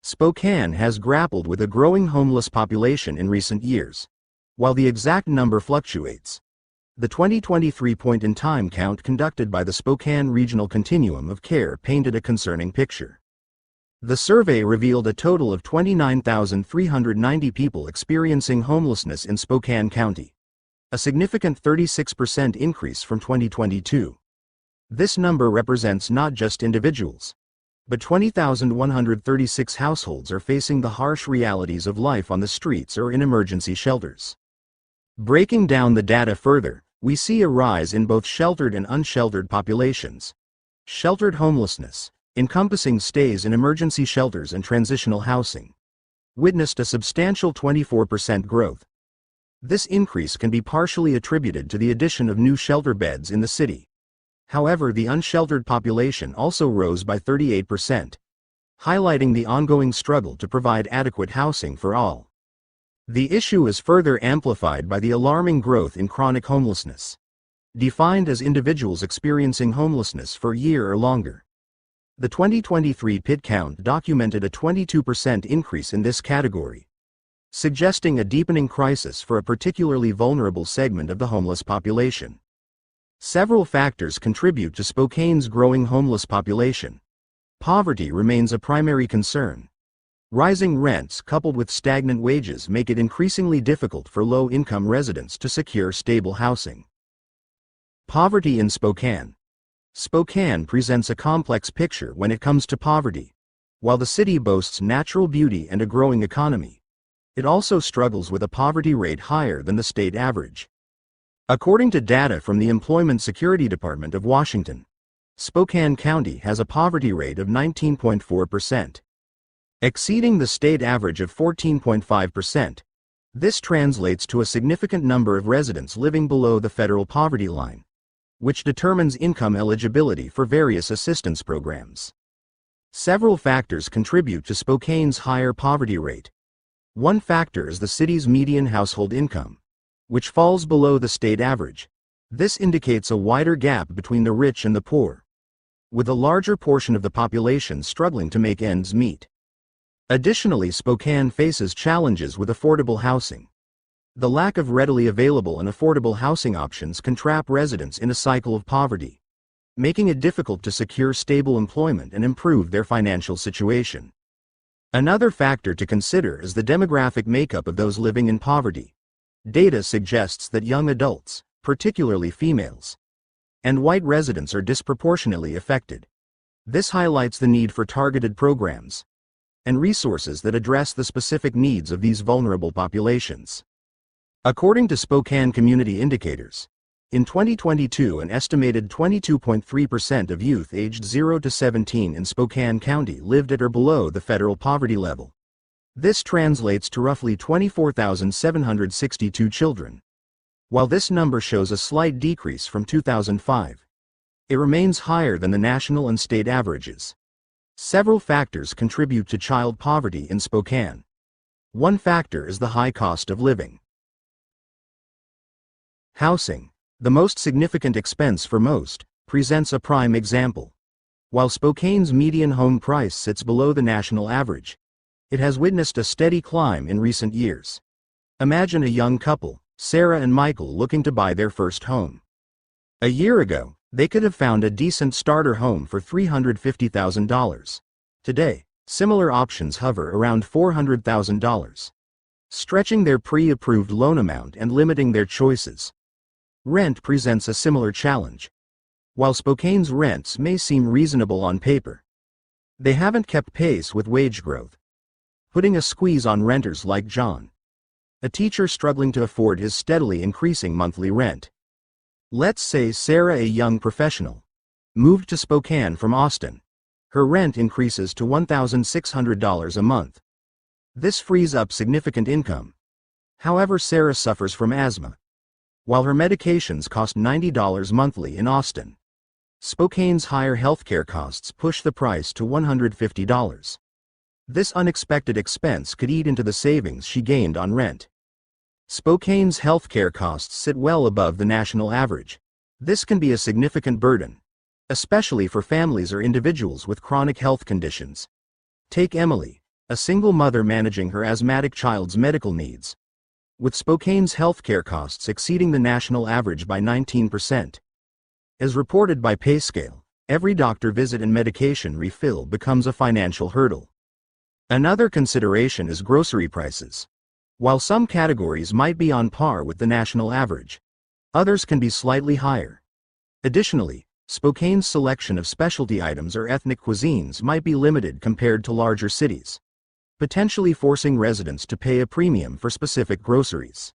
Spokane has grappled with a growing homeless population in recent years. While the exact number fluctuates, the 2023 point-in-time count conducted by the Spokane Regional Continuum of Care painted a concerning picture. The survey revealed a total of 29,390 people experiencing homelessness in Spokane County, a significant 36% increase from 2022. This number represents not just individuals, but 20,136 households are facing the harsh realities of life on the streets or in emergency shelters. Breaking down the data further, we see a rise in both sheltered and unsheltered populations. Sheltered homelessness, encompassing stays in emergency shelters and transitional housing, witnessed a substantial 24% growth. This increase can be partially attributed to the addition of new shelter beds in the city. However, the unsheltered population also rose by 38%, highlighting the ongoing struggle to provide adequate housing for all. The issue is further amplified by the alarming growth in chronic homelessness, defined as individuals experiencing homelessness for a year or longer. The 2023 PID count documented a 22% increase in this category, suggesting a deepening crisis for a particularly vulnerable segment of the homeless population. Several factors contribute to Spokane's growing homeless population. Poverty remains a primary concern. Rising rents coupled with stagnant wages make it increasingly difficult for low-income residents to secure stable housing. Poverty in Spokane. Spokane presents a complex picture when it comes to poverty. While the city boasts natural beauty and a growing economy, it also struggles with a poverty rate higher than the state average. According to data from the Employment Security Department of Washington, Spokane County has a poverty rate of 19.4%. Exceeding the state average of 14.5%, this translates to a significant number of residents living below the federal poverty line, which determines income eligibility for various assistance programs. Several factors contribute to Spokane's higher poverty rate. One factor is the city's median household income, which falls below the state average. This indicates a wider gap between the rich and the poor, with a larger portion of the population struggling to make ends meet. Additionally, Spokane faces challenges with affordable housing. The lack of readily available and affordable housing options can trap residents in a cycle of poverty, making it difficult to secure stable employment and improve their financial situation. Another factor to consider is the demographic makeup of those living in poverty. Data suggests that young adults, particularly females, and white residents are disproportionately affected. This highlights the need for targeted programs and resources that address the specific needs of these vulnerable populations. According to Spokane Community Indicators, in 2022 an estimated 22.3% of youth aged 0 to 17 in Spokane County lived at or below the federal poverty level. This translates to roughly 24,762 children. While this number shows a slight decrease from 2005, it remains higher than the national and state averages. Several factors contribute to child poverty in Spokane. One factor is the high cost of living. Housing, the most significant expense for most, presents a prime example. While Spokane's median home price sits below the national average, it has witnessed a steady climb in recent years. Imagine a young couple, Sarah and Michael, looking to buy their first home. A year ago, they could have found a decent starter home for $350,000. Today, similar options hover around $400,000, stretching their pre-approved loan amount and limiting their choices. Rent presents a similar challenge. While Spokane's rents may seem reasonable on paper, they haven't kept pace with wage growth, putting a squeeze on renters like John, a teacher struggling to afford his steadily increasing monthly rent. Let's say Sarah, a young professional, moved to Spokane from Austin. Her rent increases to $1,600 a month. This frees up significant income. However, Sarah suffers from asthma, while her medications cost $90 monthly in Austin. Spokane's higher healthcare costs push the price to $150. This unexpected expense could eat into the savings she gained on rent. Spokane's healthcare costs sit well above the national average. This can be a significant burden, especially for families or individuals with chronic health conditions. Take Emily, a single mother managing her asthmatic child's medical needs. With Spokane's healthcare costs exceeding the national average by 19%. As reported by PayScale, every doctor visit and medication refill becomes a financial hurdle. Another consideration is grocery prices. While some categories might be on par with the national average, others can be slightly higher. Additionally, Spokane's selection of specialty items or ethnic cuisines might be limited compared to larger cities, potentially forcing residents to pay a premium for specific groceries.